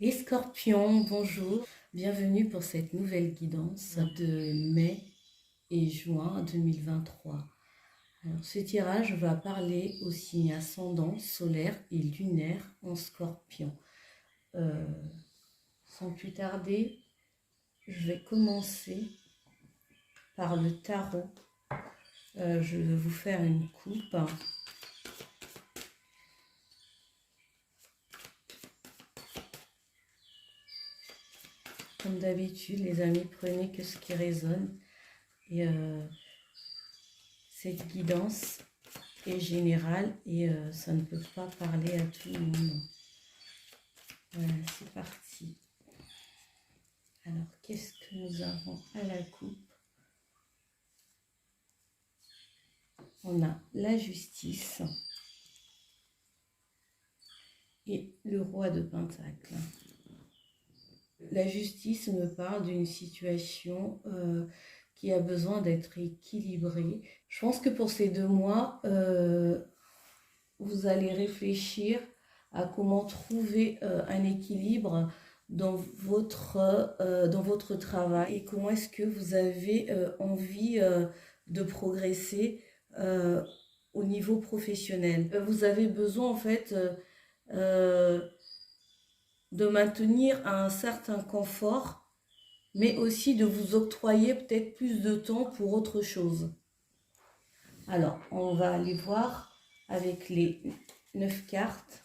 Les scorpions, bonjour, bienvenue pour cette nouvelle guidance de mai et juin 2023. Alors, ce tirage va parler au signe ascendant, solaire et lunaire en scorpion. Sans plus tarder, je vais commencer par le tarot. Je vais vous faire une coupe. Comme d'habitude, les amis, prenez que ce qui résonne. Et cette guidance est générale et ça ne peut pas parler à tout le monde. Voilà, c'est parti. Alors, qu'est-ce que nous avons à la coupe? On a la justice et le roi de Pentacle. La justice me parle d'une situation qui a besoin d'être équilibrée. Je pense que pour ces 2 mois, vous allez réfléchir à comment trouver un équilibre dans votre travail et comment est-ce que vous avez envie de progresser au niveau professionnel. Vous avez besoin en fait de maintenir un certain confort, mais aussi de vous octroyer peut-être plus de temps pour autre chose. Alors, on va aller voir avec les 9 cartes.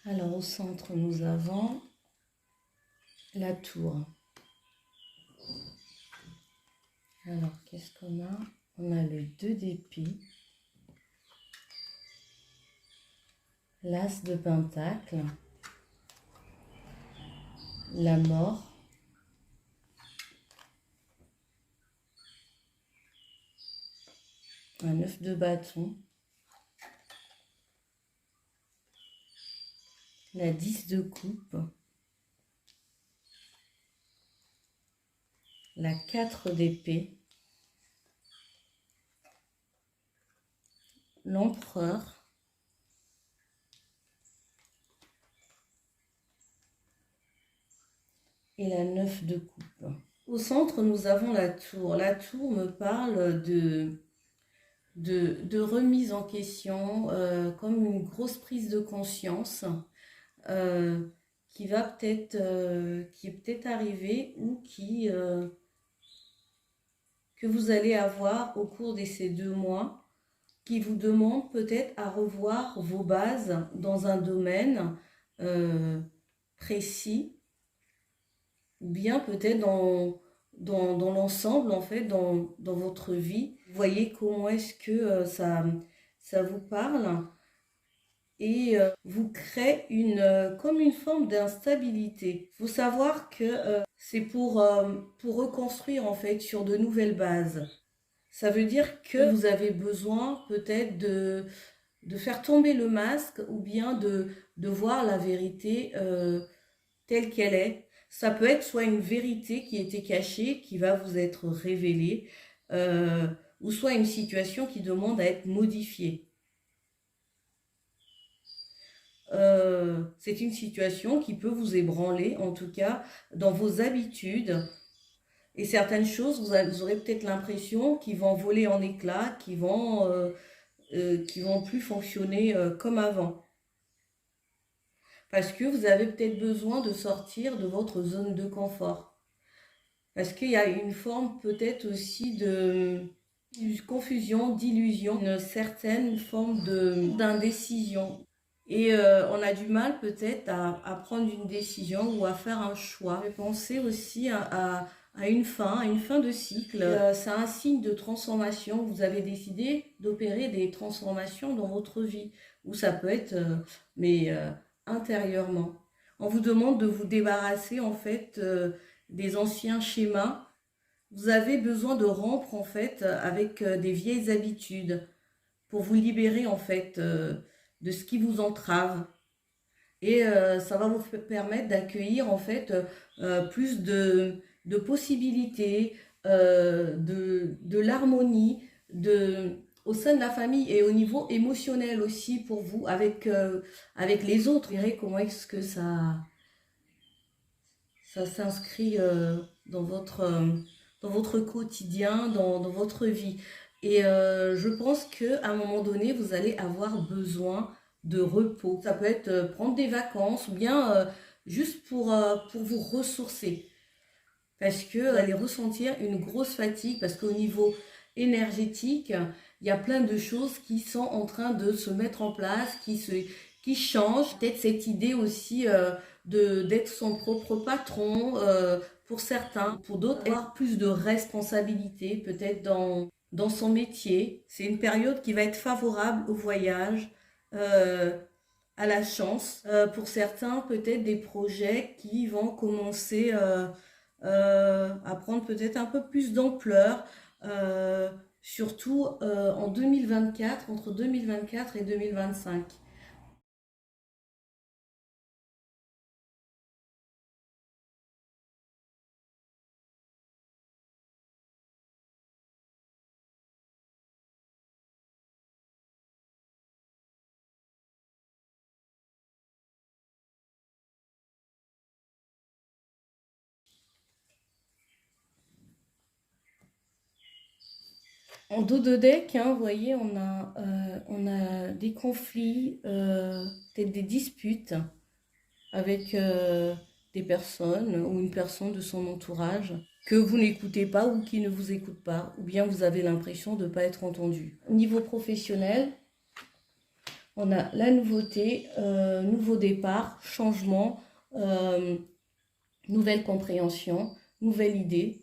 Alors, au centre, nous avons la tour. Alors, qu'est-ce qu'on a? On a le 2 d'épée, l'as de pentacle, la mort, un 9 de bâton, la 10 de coupe, la 4 d'épée, l'empereur, et la 9 de coupe. Au centre, nous avons la tour. La tour me parle de remise en question, comme une grosse prise de conscience qui est peut-être arrivée ou que vous allez avoir au cours de ces 2 mois, qui vous demande peut-être à revoir vos bases dans un domaine précis, ou bien peut-être dans l'ensemble, en fait, dans votre vie. Vous voyez comment est-ce que ça vous parle et vous crée comme une forme d'instabilité. Il faut savoir que c'est pour reconstruire, en fait, sur de nouvelles bases. Ça veut dire que vous avez besoin peut-être de faire tomber le masque ou bien de voir la vérité telle qu'elle est. Ça peut être soit une vérité qui était cachée, qui va vous être révélée, ou soit une situation qui demande à être modifiée. C'est une situation qui peut vous ébranler, en tout cas, dans vos habitudes. Et certaines choses, vous aurez peut-être l'impression qu'ils vont voler en éclats, qu'ils vont plus fonctionner comme avant. Parce que vous avez peut-être besoin de sortir de votre zone de confort. Parce qu'il y a une forme peut-être aussi de confusion, d'illusion, une certaine forme d'indécision. Et on a du mal peut-être à prendre une décision ou à faire un choix. Je vais penser aussi à une fin de cycle. C'est un signe de transformation. Vous avez décidé d'opérer des transformations dans votre vie. Ou ça peut être, intérieurement. On vous demande de vous débarrasser en fait des anciens schémas. Vous avez besoin de rompre en fait avec des vieilles habitudes pour vous libérer en fait de ce qui vous entrave. Et ça va vous permettre d'accueillir en fait plus de possibilités, de l'harmonie au sein de la famille et au niveau émotionnel aussi pour vous avec les autres. Vous verrez comment est-ce que ça s'inscrit dans votre quotidien, dans votre vie. Et je pense qu'à un moment donné, vous allez avoir besoin de repos. Ça peut être prendre des vacances ou bien juste pour vous ressourcer. Parce que vous allez ressentir une grosse fatigue, parce qu'au niveau énergétique, il y a plein de choses qui sont en train de se mettre en place, qui changent. Peut-être cette idée aussi d'être son propre patron pour certains, pour d'autres, avoir plus de responsabilités peut-être dans son métier. C'est une période qui va être favorable au voyage, euh, à la chance. Pour certains, peut-être des projets qui vont commencer à prendre peut-être un peu plus d'ampleur, surtout en 2024, entre 2024 et 2025. En dos de deck, hein, vous voyez, on a des conflits, peut-être des disputes avec des personnes ou une personne de son entourage que vous n'écoutez pas ou qui ne vous écoute pas, ou bien vous avez l'impression de ne pas être entendu. Au niveau professionnel, on a la nouveauté, nouveau départ, changement, euh, nouvelle compréhension, nouvelle idée.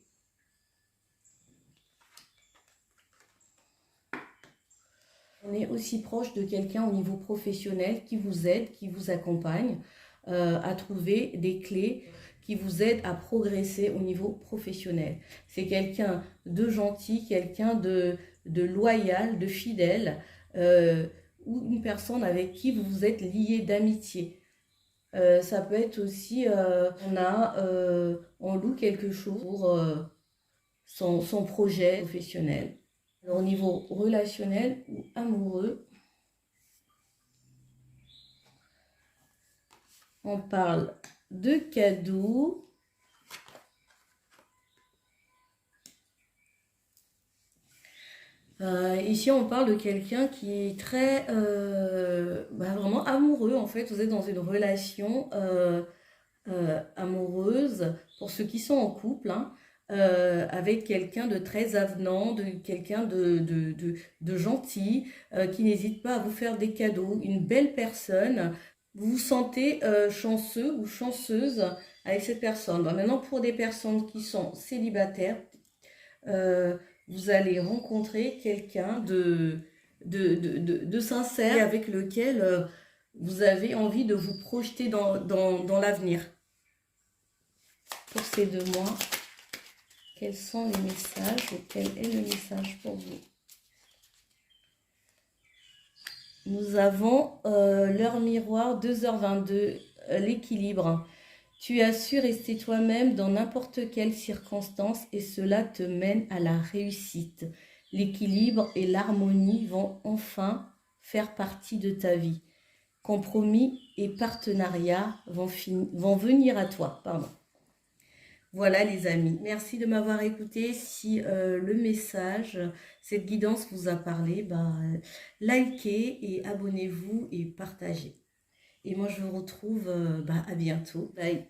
On est aussi proche de quelqu'un au niveau professionnel qui vous aide, qui vous accompagne à trouver des clés qui vous aident à progresser au niveau professionnel. C'est quelqu'un de gentil, quelqu'un de loyal, de fidèle, ou une personne avec qui vous vous êtes lié d'amitié. Ça peut être aussi, on loue quelque chose pour son projet professionnel. Alors, au niveau relationnel ou amoureux, on parle de cadeaux. Ici, on parle de quelqu'un qui est très vraiment amoureux. En fait, vous êtes dans une relation amoureuse pour ceux qui sont en couple, hein, avec quelqu'un de très avenant, de quelqu'un de gentil, qui n'hésite pas à vous faire des cadeaux, une belle personne. Vous vous sentez chanceux ou chanceuse avec cette personne. Bon, maintenant, pour des personnes qui sont célibataires, euh, vous allez rencontrer quelqu'un de sincère et avec lequel vous avez envie de vous projeter dans l'avenir. Pour ces 2 mois, quels sont les messages ou quel est le message pour vous? Nous avons l'heure miroir, 2h22, l'équilibre. Tu as su rester toi-même dans n'importe quelle circonstance et cela te mène à la réussite. L'équilibre et l'harmonie vont enfin faire partie de ta vie. Compromis et partenariat vont venir à toi. Pardon. Voilà les amis, merci de m'avoir écouté. Si le message, cette guidance vous a parlé, likez et abonnez-vous et partagez. Et moi je vous retrouve à bientôt. Bye.